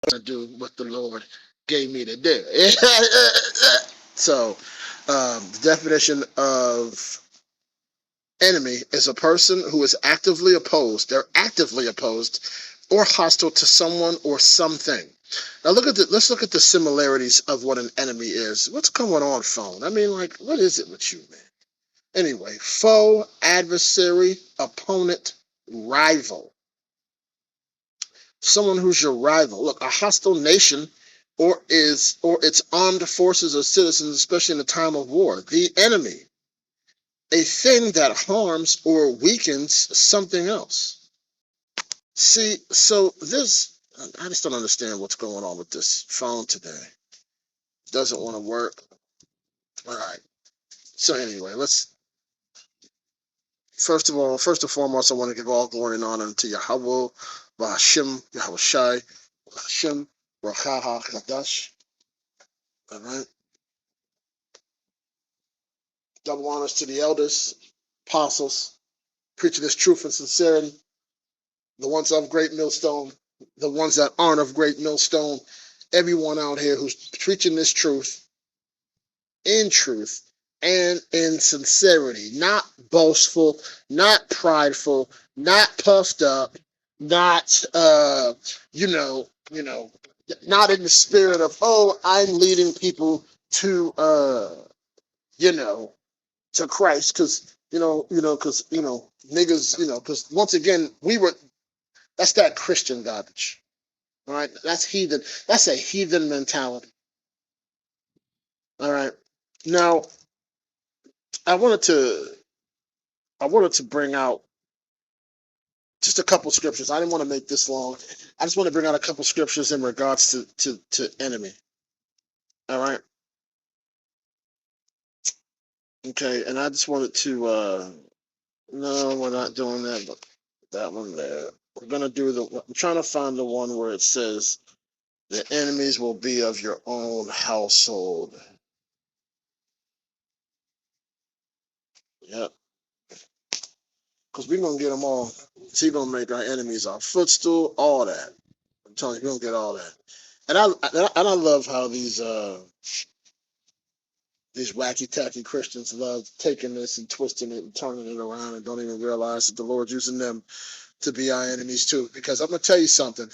to do what the Lord gave me to do. So, the definition of enemy is a person who is actively opposed. They're actively opposed or hostile to someone or something. Now let's look at the similarities of what an enemy is. What's going on, phone? I mean, like, what is it with you, man? Anyway, foe, adversary, opponent, rival. Someone who's your rival. Look, a hostile nation or its armed forces or citizens, especially in a time of war. The enemy, a thing that harms or weakens something else. See, so this, I just don't understand what's going on with this phone today. It doesn't want to work. All right. So anyway, let's first and foremost, I want to give all glory and honor to Yahweh, Bahashim, Yahweh Shai, Bahashim, Rachaha Kadash. All right. Double honors to the elders, apostles, preaching this truth and sincerity, the ones of Great Millstone, the ones that aren't of Great Millstone, everyone out here who's preaching this truth in truth and in sincerity, not boastful, not prideful, not puffed up, not not in the spirit of, oh, I'm leading people to you know to Christ because niggas, because once again that's that Christian garbage. All right, that's heathen. That's a heathen mentality. All right. Now, I wanted to I wanted to bring out just a couple scriptures. I didn't want to make this long. I just want to bring out a couple scriptures in regards to enemy. All right. Okay. And I just wanted to no, we're not doing that, but that one there. We're gonna do I'm trying to find the one where it says the enemies will be of your own household. Yep. Because we're gonna get them all. He's gonna make our enemies our footstool, all that. I'm telling you, we're gonna get all that. And I love how these wacky tacky Christians love taking this and twisting it and turning it around and don't even realize that the Lord's using them to be our enemies too. Because I'm gonna tell you something.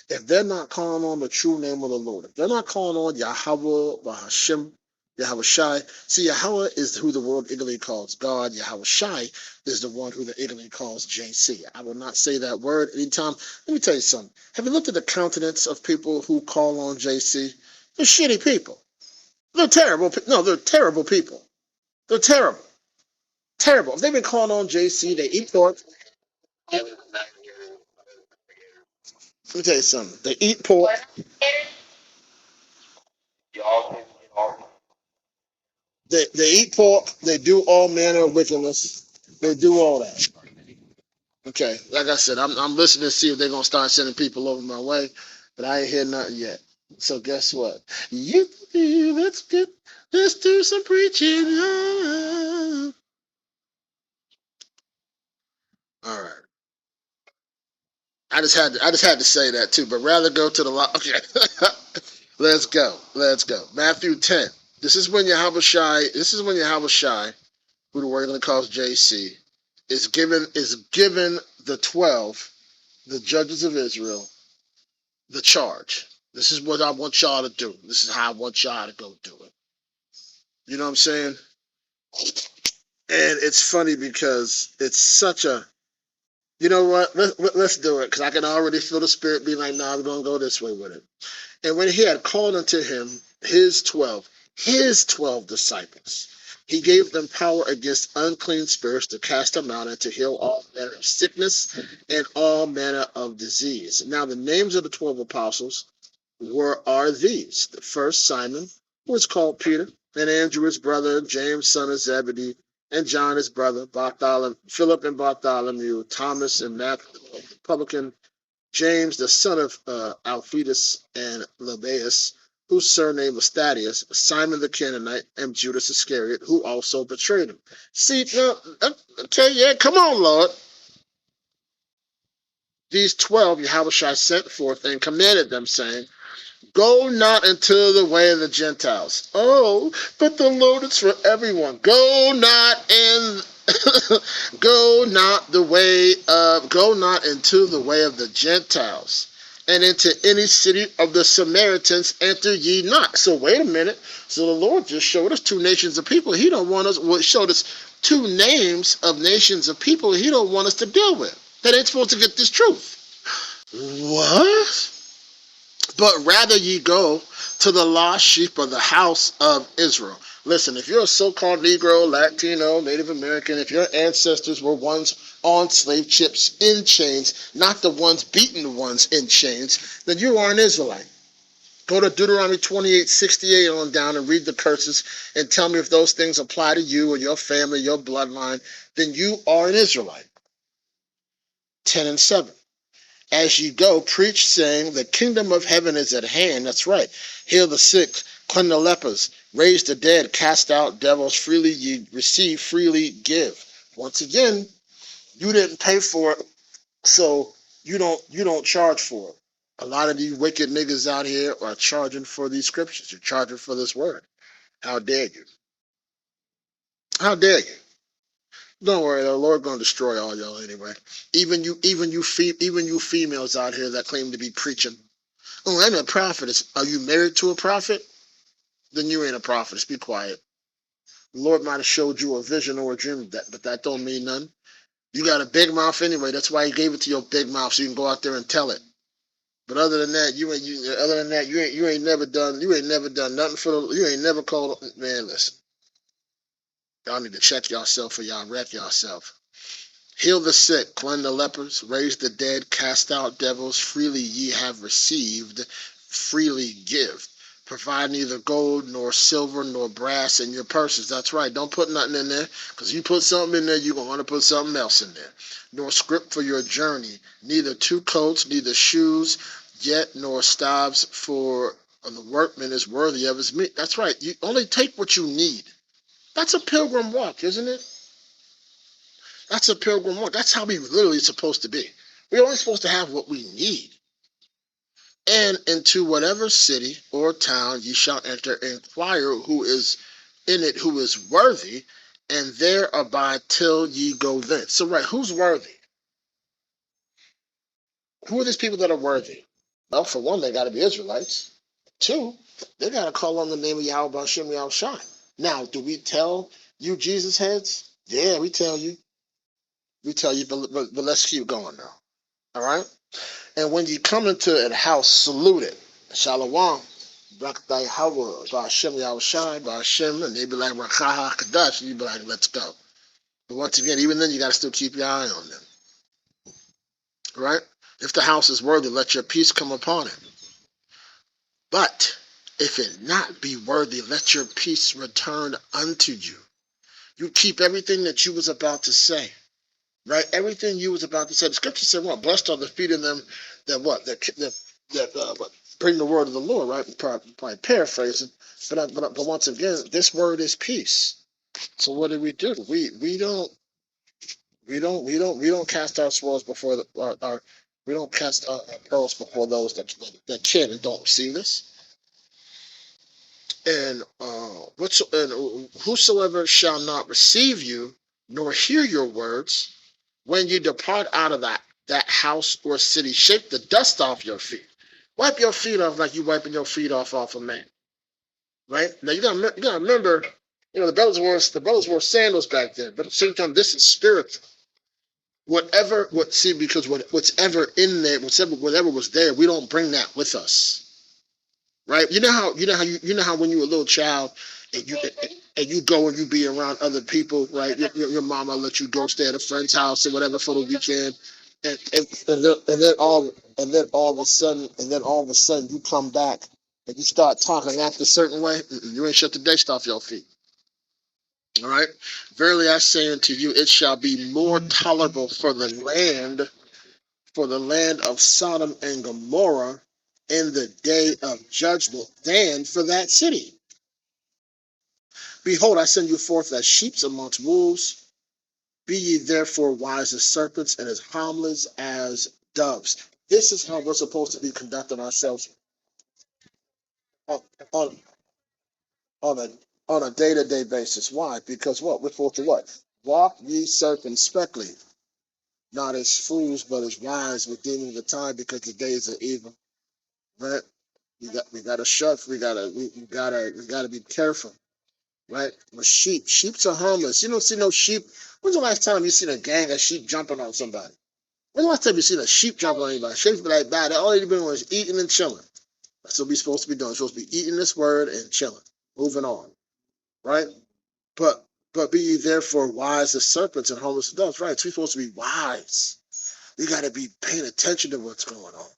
If they're not calling on the true name of the Lord, if they're not calling on Yahweh, Bahashim, Yahweh Shai. See, Yahweh is who the world ignorantly calls God. Yahweh Shai is the one who the ignorantly calls JC. I will not say that word anytime. Let me tell you something. Have you looked at the countenance of people who call on JC? They're shitty people. They're terrible. No, they're terrible people. They're terrible. Terrible. If they've been calling on JC, they eat pork. Let me tell you something. They eat pork. They eat pork. They do all manner of wickedness. They do all that. Okay, like I said, I'm listening to see if they're gonna start sending people over my way, but I ain't hear nothing yet. So guess what? Let's do some preaching. All right. I just had to say that too, but rather go to the law. Okay. Let's go. Let's go. Matthew 10. This is when Yahweh Shai, who the word calls JC, is given the 12, the judges of Israel, the charge. This is what I want y'all to do. This is how I want y'all to go do it. You know what I'm saying? And it's funny because it's such a, you know what? Let's do it because I can already feel the spirit being like, nah, we're going to go this way with it. And when he had called unto him his 12 disciples, he gave them power against unclean spirits to cast them out and to heal all manner of sickness and all manner of disease. Now, the names of the 12 apostles are these: the first, Simon, who is called Peter, and Andrew his brother, James son of Zebedee, and John his brother, Philip and Bartholomew, Thomas and Matthew the publican, James the son of Alphaeus and Lebbaeus, whose surname was Thaddeus, Simon the Canaanite, and Judas Iscariot, who also betrayed him. See, now, okay, yeah, come on, Lord. These 12 Yahushua sent forth and commanded them, saying, Go not into the way of the Gentiles. Oh, but the Lord is for everyone. Go not in go not into the way of the Gentiles, and into any city of the Samaritans enter ye not. So wait a minute. So the Lord just showed us two nations of people. He don't want us. Well, showed us two names of nations of people. He don't want us to deal with. That ain't supposed to get this truth. What? But rather ye go to the lost sheep of the house of Israel. Listen, if you're a so-called Negro, Latino, Native American, if your ancestors were ones on slave ships in chains, not the ones beating the ones in chains, then you are an Israelite. Go to Deuteronomy 28:68 on down and read the curses and tell me if those things apply to you or your family, your bloodline, then you are an Israelite. 10:7. As ye go, preach, saying, the kingdom of heaven is at hand. That's right. Heal the sick, cleanse the lepers, raise the dead, cast out devils. Freely ye receive, freely give. Once again, you didn't pay for it, so you don't charge for it. A lot of these wicked niggas out here are charging for these scriptures. You're charging for this word. How dare you? How dare you? Don't worry, the Lord gonna destroy all y'all anyway. Even you females out here that claim to be preaching. Oh, I'm a prophetess. Are you married to a prophet? Then you ain't a prophetess. Be quiet. The Lord might have showed you a vision or a dream, but that don't mean nothing. You got a big mouth anyway. That's why He gave it to your big mouth, so you can go out there and tell it. But other than that, you ain't never done nothing for the. You ain't never called. Man, listen. Y'all need to check yourself or y'all wreck yourself. Heal the sick, cleanse the lepers, raise the dead, cast out devils. Freely ye have received, freely give. Provide neither gold nor silver nor brass in your purses. That's right. Don't put nothing in there, because you put something in there, you're going to want to put something else in there. Nor scrip for your journey, neither two coats, neither shoes, yet nor staves, for the workman is worthy of his meat. That's right. You only take what you need. That's a pilgrim walk, isn't it? That's a pilgrim walk. That's how we literally supposed to be. We're only supposed to have what we need. And into whatever city or town ye shall enter, inquire who is in it, who is worthy, and there abide till ye go thence. So, right, who's worthy? Who are these people that are worthy? Well, for one, they got to be Israelites. Two, they got to call on the name of Yahweh Bashem Yahweh Shai. Now, do we tell you Jesus heads? Yeah, we tell you. We tell you, but let's keep going now. All right? And when you come into a house, salute it. Shalom. Braktai Hawa, Ba'ashem Yahushai, Ba'ashem, and they be like, Rakaha Kadash, and you be like, let's go. But once again, even then, you got to still keep your eye on them. Right? If the house is worthy, let your peace come upon it. But if it not be worthy, let your peace return unto you. You keep everything that you was about to say. Right? Everything you was about to say. The scripture said, what? Blessed are the feet of them that what? That bring the word of the Lord, right? Probably paraphrasing. But once again, this word is peace. So what do? We don't cast our sword before our we don't cast our pearls before those that can and don't receive this. And whosoever shall not receive you nor hear your words, when you depart out of that house or city, shake the dust off your feet. Wipe your feet off like you wiping your feet off a man. Right? Now you gotta remember, the brothers wore sandals back then, but at the same time, this is spiritual. Because what's ever in there, whatever was there, we don't bring that with us. Right? You know how when you were a little child and you go and you be around other people, right? Your mama let you go stay at a friend's house or whatever for the weekend, and then all of a sudden you come back and you start talking and act a certain way. You ain't shut the dust off your feet. All right. Verily I say unto you, it shall be more tolerable for the land of Sodom and Gomorrah in the day of judgment than for that city. Behold, I send you forth as sheep amongst wolves. Be ye therefore wise as serpents and as harmless as doves. This is how we're supposed to be conducting ourselves. on on on a on a day-to-day basis. Why? Because what? We're supposed to what? Walk ye circumspectly, not as fools, but as wise, redeeming the time because the days are evil. Right? We gotta shut. We gotta be careful. Right? With sheep. Sheeps are harmless. You don't see no sheep. When's the last time you seen a gang of sheep jumping on somebody? When's the last time you seen a sheep jump on anybody? Sheep be like, bad. All they've been doing is eating and chilling. That's what we're supposed to be doing. We're supposed to be eating this word and chilling. Moving on. Right? But be ye therefore wise as serpents and harmless as doves. Right? So we're supposed to be wise. We gotta be paying attention to what's going on.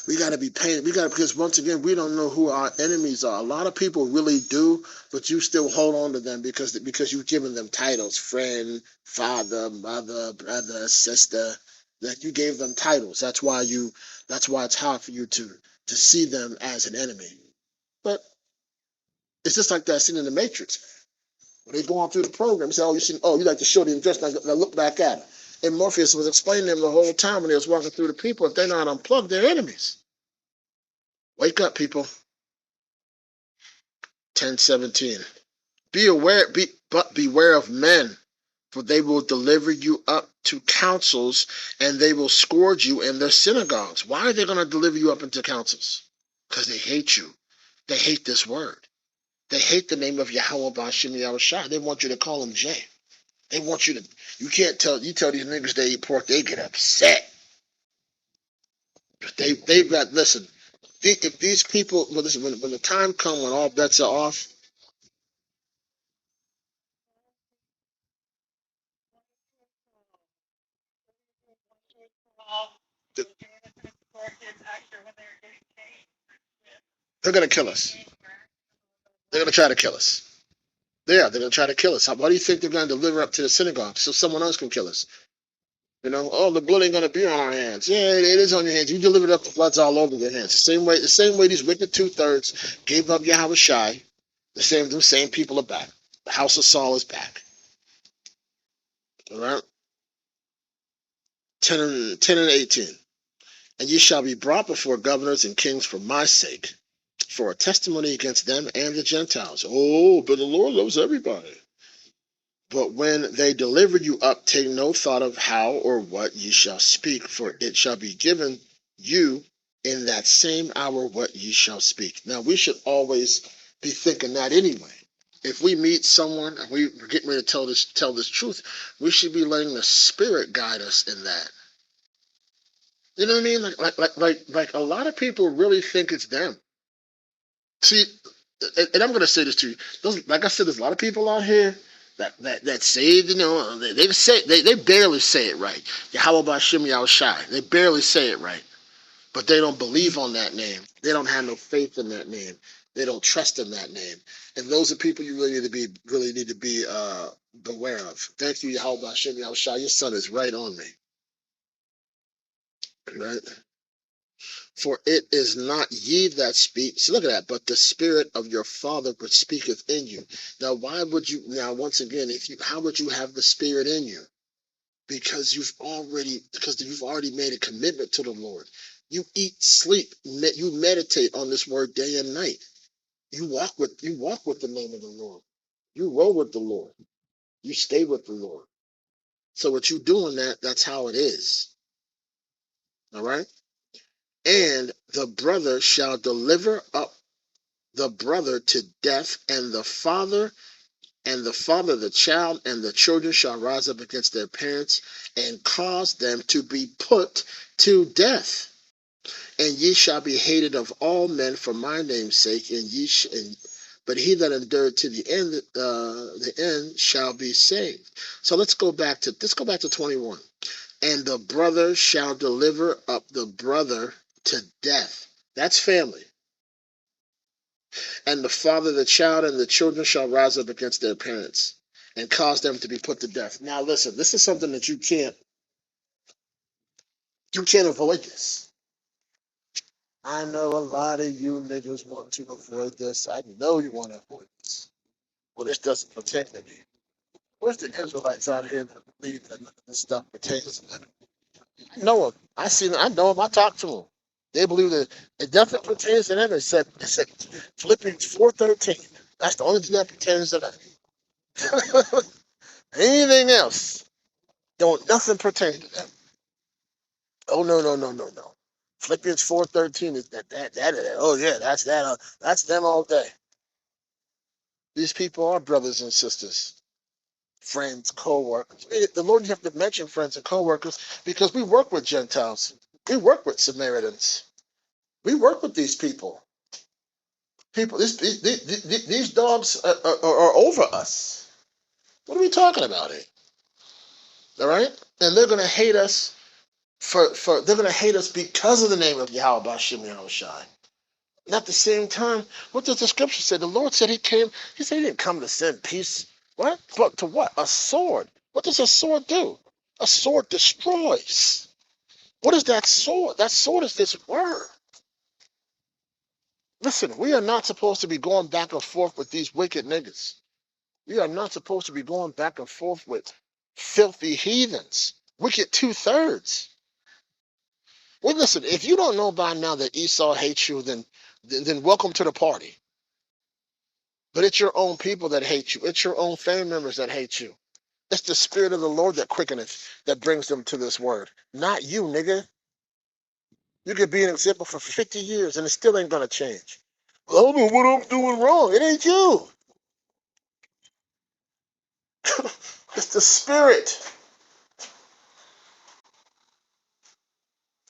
We got to be paying. We got to, because once again, we don't know who our enemies are. A lot of people really do, but you still hold on to them because you've given them titles: friend, father, mother, brother, sister. That you gave them titles. That's why you. That's why it's hard for you to see them as an enemy. But it's just like that scene in the Matrix. When they go on through the program, they say, "Oh, you see, oh, you like the shorty and dress." Now look back at her. And Morpheus was explaining to them the whole time when he was walking through the people. If they're not unplugged, they're enemies. Wake up, people. 10:17. But beware of men, for they will deliver you up to councils, and they will scourge you in their synagogues. Why are they going to deliver you up into councils? Because they hate you. They hate this word. They hate the name of Yahweh Bashim Yahushua. They want you to call him Jay. They want you to. You can't tell. You tell these niggas they eat pork, they get upset. They've got. Listen. If these people, well, listen, when the time comes when all bets are off, they're gonna kill us. They're gonna try to kill us. Yeah, they're gonna try to kill us. Why do you think they're gonna deliver up to the synagogue so someone else can kill us? You know, oh, the blood ain't gonna be on our hands. Yeah, it is on your hands. You delivered up, the blood's all over your hands. The same way these wicked 2/3 gave up Yahweh Shai. The same people are back. The house of Saul is back. All right, 10 and 18. And ye shall be brought before governors and kings for my sake, for a testimony against them and the Gentiles. Oh, but the Lord loves everybody. But when they deliver you up, take no thought of how or what ye shall speak, for it shall be given you in that same hour what ye shall speak. Now, we should always be thinking that anyway. If we meet someone and we're getting ready to tell this truth, we should be letting the Spirit guide us in that. You know what I mean? Like a lot of people really think it's them. See, and I'm going to say this to you. Like I said, there's a lot of people out here that say, you know, they barely say it right. Yahweh Bashim Yahushai. They barely say it right, but they don't believe on that name. They don't have no faith in that name. They don't trust in that name. And those are people you really need to be beware of. Thank you, Yahweh Bashim Yahushai. Your son is right on me, right? For it is not ye that speak. So look at that. But the Spirit of your Father which speaketh in you. Now, why would you? Now, once again, how would you have the Spirit in you? Because you've already made a commitment to the Lord. You eat, sleep, you meditate on this word day and night. You walk with the name of the Lord. You roll with the Lord. You stay with the Lord. So what you doing that's how it is. All right. And the brother shall deliver up the brother to death, and the father the child, and the children shall rise up against their parents and cause them to be put to death. And ye shall be hated of all men for my name's sake, but he that endured to the end shall be saved. So let's go back to 21. And the brother shall deliver up the brother to death. That's family. And the father, the child, and the children shall rise up against their parents and cause them to be put to death. Now, listen, this is something that you can't avoid this. I know a lot of you niggas want to avoid this. I know you want to avoid this. Well, this doesn't pertain to me. Where's the Israelites out here that believe that this stuff pertains to them? I know them. I know them. I talk to them. They believe that it definitely pertains to them. It said Philippians 4:13. That's the only thing that pertains to them. Anything else, don't nothing pertain to them. Oh no, no, no, no, no. Philippians 4:13 is that oh yeah, that's that that's them all day. These people are brothers and sisters, friends, co-workers. The Lord, you have to mention friends and co-workers because we work with Gentiles. We work with Samaritans. We work with these people. People, these dogs are over us. What are we talking about here? All right, and they're gonna hate us for they're gonna hate us because of the name of Yahweh Bashim Yahushai. And at the same time, what does the scripture say? The Lord said He came. He said He didn't come to send peace. What? But to what? A sword. What does a sword do? A sword destroys. What is that sword? That sword is this word. Listen, we are not supposed to be going back and forth with these wicked niggas. We are not supposed to be going back and forth with filthy heathens, wicked 2/3. Well, listen, if you don't know by now that Esau hates you, then welcome to the party. But it's your own people that hate you. It's your own family members that hate you. It's the spirit of the Lord that quickeneth, that brings them to this word. Not you, nigga. You could be an example for 50 years and it still ain't going to change. I don't know what I'm doing wrong. It ain't you. It's the spirit.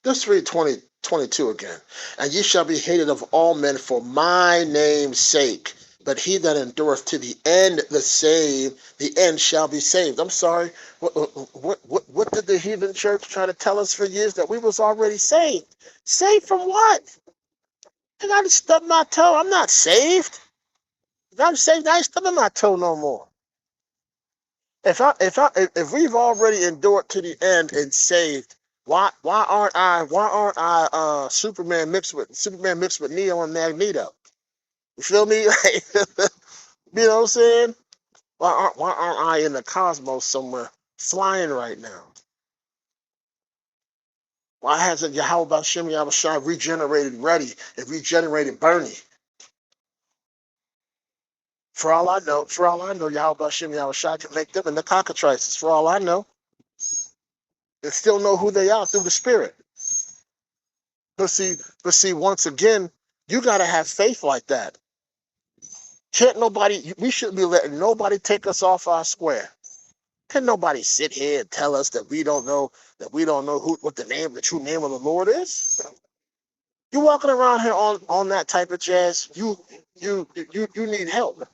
Let's read 22 again. And ye shall be hated of all men for my name's sake. But he that endureth to the end, the end shall be saved. I'm sorry. What did the heathen church try to tell us for years? That we was already saved. Saved from what? I got to stub my toe. I'm not saved. If I'm saved, I ain't stubbing my toe no more. If we've already endured to the end and saved, why aren't I Superman mixed with Neo and Magneto? You feel me? You know what I'm saying? Why aren't I in the cosmos somewhere flying right now? Why hasn't Yahweh Bashem Yahushua regenerated Reddy and regenerated Bernie? For all I know, Yahweh Bashem Yahushua can make them into cockatrices. For all I know, they still know who they are through the Spirit. But see, once again, you gotta have faith like that. Can't nobody? We shouldn't be letting nobody take us off our square. Can nobody sit here and tell us that we don't know what the true name of the Lord is? You walking around here on that type of jazz, you need help.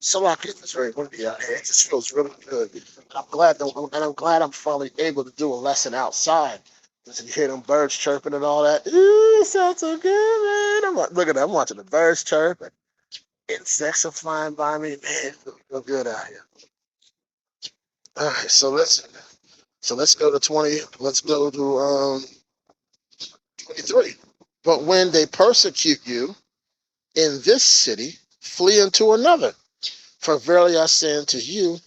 So it's very windy out here. It just feels really good. I'm glad I'm finally able to do a lesson outside. Because you hear them birds chirping and all that. Ooh, it sounds so good, man. Look at that. I'm watching the birds chirp and insects are flying by me. Man, it feels good out here. All right, so let's go to 20. Let's go to 23. But when they persecute you in this city, flee into another. For verily I say unto you,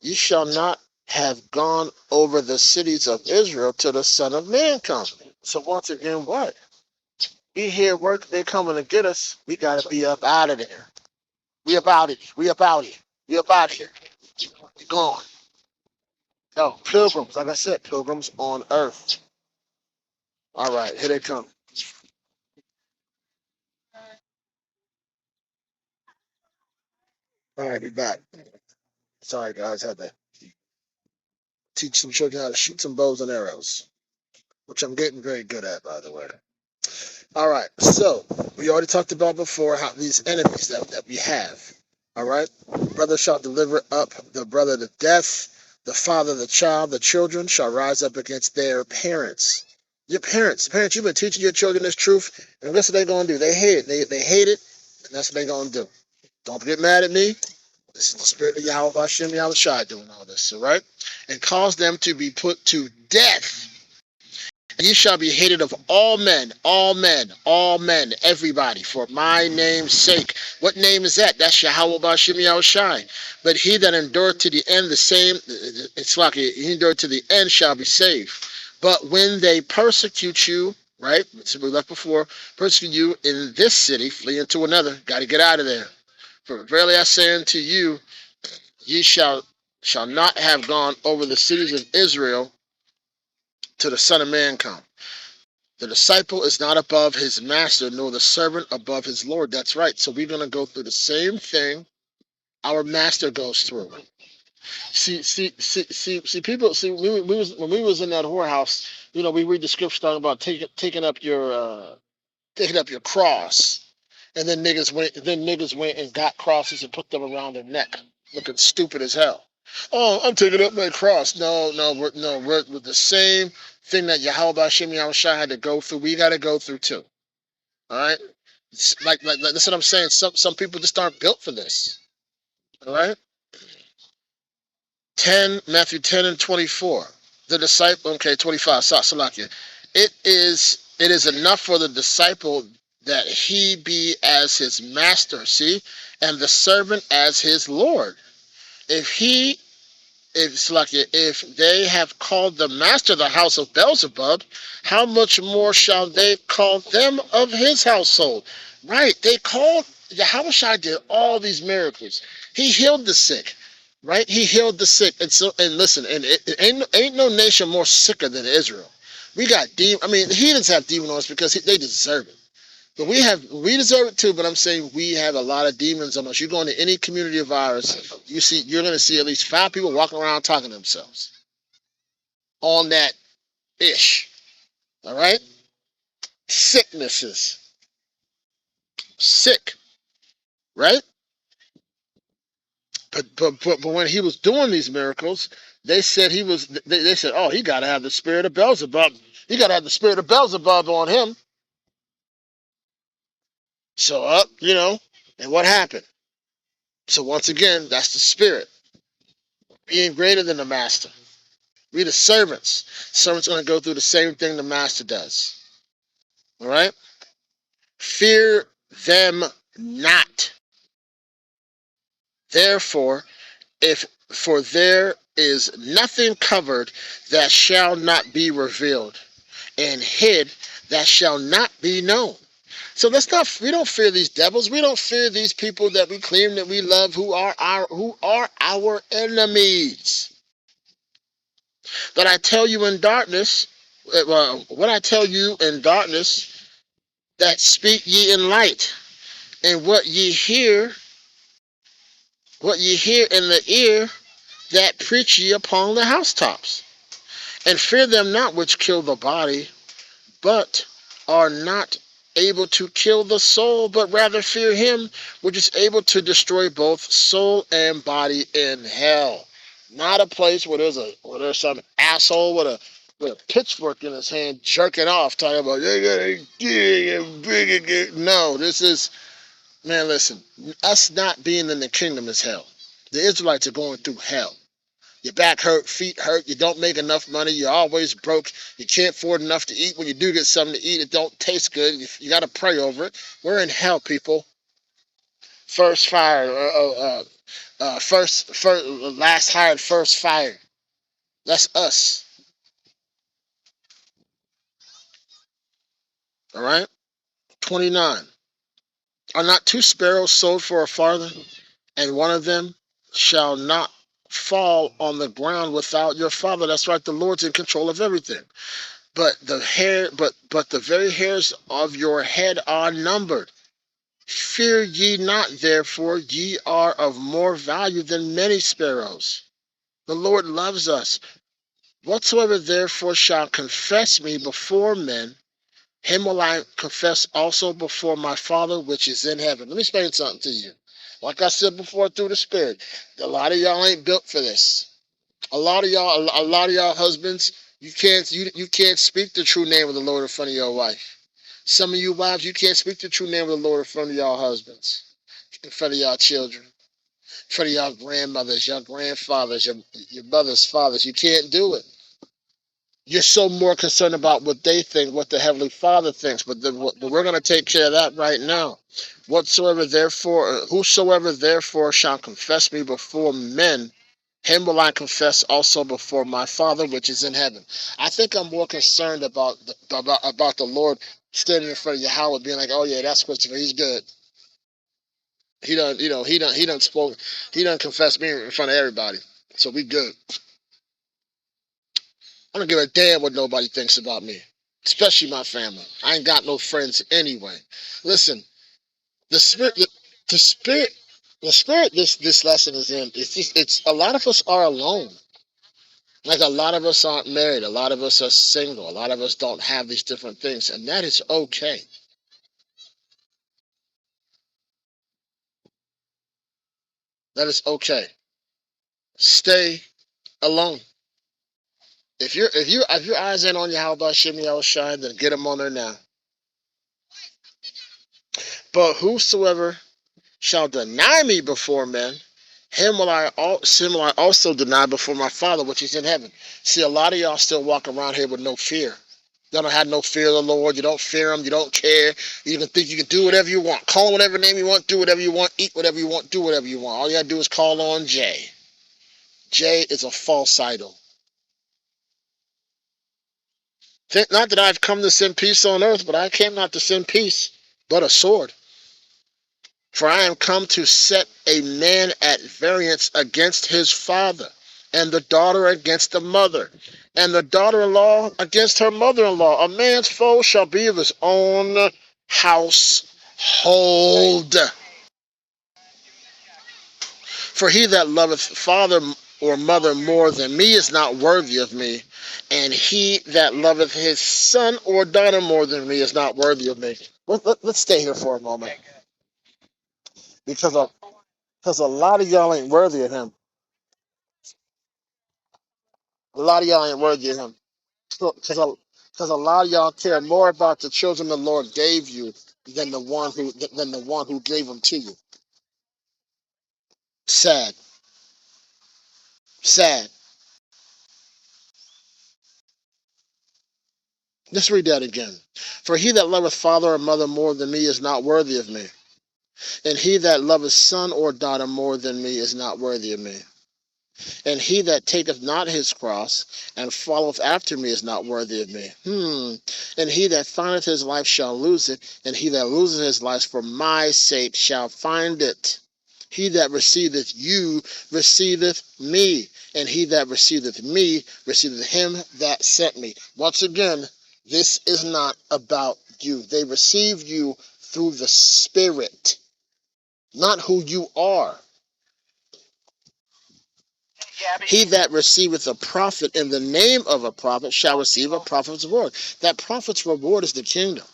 you shall not have gone over the cities of Israel till the Son of Man come. So once again, what? We hear work, they're coming to get us. We got to be up out of there. We up out of here. We up out here. We up out of here. We gone. Yo, pilgrims, like I said, pilgrims on earth. All right, here they come. All right, be back. Sorry, guys, had to teach some children how to shoot some bows and arrows, which I'm getting very good at, by the way. All right, so we already talked about before how these enemies that we have. All right, brother shall deliver up the brother to death, the father, the child, the children shall rise up against their parents. Your parents, you've been teaching your children this truth, and guess what they're gonna do? They hate it. They hate it, and that's what they're gonna do. Don't get mad at me. This is the spirit of Yahweh Hashem Yahushai doing all this, all right? And cause them to be put to death. And ye shall be hated of all men, everybody, for my name's sake. What name is that? That's Yahweh Bashim Yahushai. But he that endured to the end, the same, it's like he endured to the end shall be saved. But when they persecute you, right? So we left before, persecute you in this city, flee into another. Got to get out of there. For verily I say unto you, ye shall not have gone over the cities of Israel till the Son of Man come. The disciple is not above his master, nor the servant above his Lord. That's right. So we're going to go through the same thing our master goes through. See, people. See, when we was in that whorehouse, we read the scripture talking about taking up your cross, and then niggas went and got crosses and put them around their neck, looking stupid as hell. Oh, I'm taking up my cross. No, we're with the same thing that Yahweh Hashem Yahushua had to go through. We got to go through too. All right, like that's what I'm saying. Some people just aren't built for this. All right. Matthew 10 and 24. The disciple, okay, 25, Salakia. It is enough for the disciple that he be as his master, see, and the servant as his Lord. If they have called the master the house of Beelzebub, how much more shall they call them of his household? Right, they called, Yahushua did all these miracles. He healed the sick, right? He healed the sick. And listen, and it ain't no nation more sicker than Israel. We got the heathens have demons because they deserve it. But we deserve it too, but I'm saying we have a lot of demons on us. You go into any community of ours, you're going to see at least 5 people walking around talking to themselves on that ish. All right? Sicknesses. Sick. Right? But when he was doing these miracles, they said they said, oh, he got to have the spirit of Beelzebub. He got to have the spirit of Beelzebub on him. So and what happened? So once again, that's the spirit being greater than the master. We the servants. Servants going to go through the same thing the master does. All right? Fear them not. Therefore, for there is nothing covered that shall not be revealed, and hid that shall not be known. So we don't fear these devils. We don't fear these people that we claim that we love who are our enemies. That I tell you in darkness, what I tell you in darkness, that speak ye in light, and what ye hear in the ear, that preach ye upon the housetops. And fear them not which kill the body, but are not able to kill the soul, but rather fear him which is able to destroy both soul and body in hell. Not a place where there's some asshole with a pitchfork in his hand jerking off, talking about no, this is, man, listen, us not being in the kingdom is hell. The Israelites are going through hell. Your back hurt, feet hurt, you don't make enough money, you're always broke, you can't afford enough to eat. When you do get something to eat, it don't taste good. You got to pray over it. We're in hell, people. First fire, last hired, first fire. That's us. All right? 29. Are not 2 sparrows sold for a farthing, and one of them shall not fall on the ground without your Father? That's right, the Lord's in control of everything. But the very hairs of your head are numbered. Fear ye not, therefore, ye are of more value than many sparrows. The Lord loves us. Whatsoever therefore shall confess me before men, him will I confess also before my Father which is in heaven. Let me explain something to you. Like I said before, through the Spirit, a lot of y'all ain't built for this. A lot of y'all husbands, you can't speak the true name of the Lord in front of your wife. Some of you wives, you can't speak the true name of the Lord in front of y'all husbands, in front of y'all children, in front of y'all grandmothers, your grandfathers, your mother's fathers. You can't do it. You're so more concerned about what they think, what the Heavenly Father thinks, but we're going to take care of that right now. Whosoever therefore shall confess me before men, Him will I confess also before my Father which is in heaven. I think I'm more concerned about about the Lord standing in front of Yahweh being like, oh yeah, that's Christopher, he's good. He done, he done confessed me in front of everybody. So we good. I don't give a damn what nobody thinks about me, especially my family. I ain't got no friends anyway. Listen, the spirit, the spirit, the spirit. This lesson is in. It's a lot of us are alone. Like a lot of us aren't married. A lot of us are single. A lot of us don't have these different things, and that is okay. That is okay. Stay alone. If your eyes ain't on you, how about Shimmy Shine? Then get them on there now. But whosoever shall deny me before men, him will I also deny before my Father which is in heaven. See, a lot of y'all still walk around here with no fear. Y'all don't have no fear of the Lord. You don't fear him. You don't care. You can think you can do whatever you want. Call him whatever name you want. Do whatever you want. Eat whatever you want. Do whatever you want. All you gotta do is call on Jay. Jay is a false idol. Think not that I've come to send peace on earth, but I came not to send peace, but a sword. For I am come to set a man at variance against his father, and the daughter against the mother, and the daughter-in-law against her mother-in-law. A man's foe shall be of his own household. For he that loveth father or mother more than me is not worthy of me, and he that loveth his son or daughter more than me is not worthy of me. Let's stay here for a moment, because a lot of y'all ain't worthy of him. A lot of y'all ain't worthy of him. Because a lot of y'all care more about the children the Lord gave you than the one who gave them to you. Sad. Sad. Let's read that again. For he that loveth father or mother more than me is not worthy of me. And he that loveth son or daughter more than me is not worthy of me. And he that taketh not his cross and followeth after me is not worthy of me. And he that findeth his life shall lose it, and he that loseth his life for my sake shall find it. He that receiveth you receiveth me, and he that receiveth me receiveth him that sent me. Once again, this is not about you. They receive you through the Spirit, not who you are. He that receiveth a prophet in the name of a prophet shall receive a prophet's reward. That prophet's reward is the kingdom.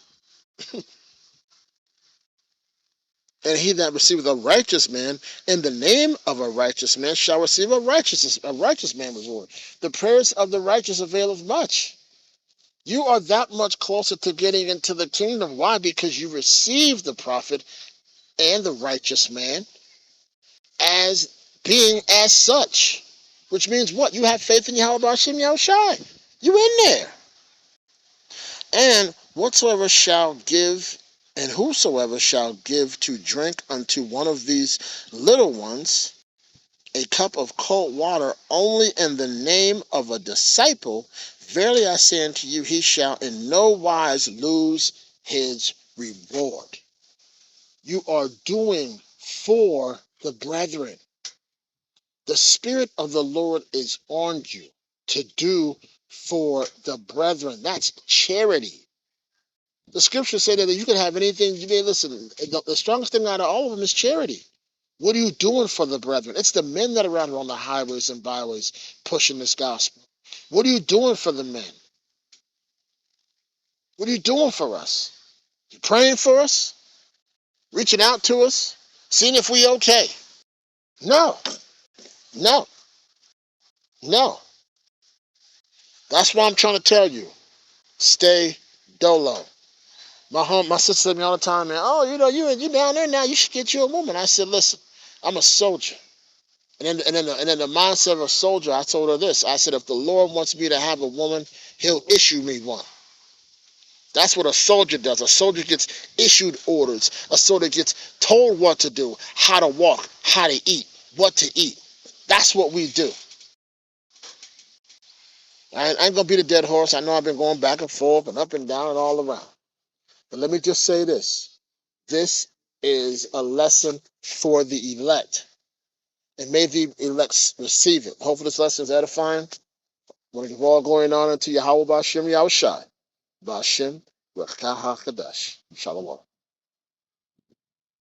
And he that receiveth a righteous man in the name of a righteous man shall receive a righteous man reward. The prayers of the righteous availeth much. You are that much closer to getting into the kingdom. Why? Because you receive the prophet and the righteous man as being as such. Which means what? You have faith in Yahweh Hashem Yahushai. You in there. And whatsoever shall give, and whosoever shall give to drink unto one of these little ones a cup of cold water only in the name of a disciple, verily I say unto you, he shall in no wise lose his reward. You are doing for the brethren. The Spirit of the Lord is on you to do for the brethren. That's charity. The scriptures say that you can have anything. Listen, the strongest thing out of all of them is charity. What are you doing for the brethren? It's the men that are out on the highways and byways pushing this gospel. What are you doing for the men? What are you doing for us? You praying for us? Reaching out to us? Seeing if we okay? No. No. No. That's why I'm trying to tell you. Stay dolo. My sister said to me all the time, man, oh, you down there now, you should get you a woman. I said, listen, I'm a soldier. And then the mindset of a soldier, I told her this. I said, if the Lord wants me to have a woman, he'll issue me one. That's what a soldier does. A soldier gets issued orders. A soldier gets told what to do, how to walk, how to eat, what to eat. That's what we do. I ain't gonna beat a dead horse. I know I've been going back and forth and up and down and all around. But let me just say this. This is a lesson for the elect. And may the elect receive it. Hopefully this lesson is edifying. I want to give all glory and honor to Yahweh Ba'Shem Yahushai. Ba'Shem Rechah HaKadosh. Shalom.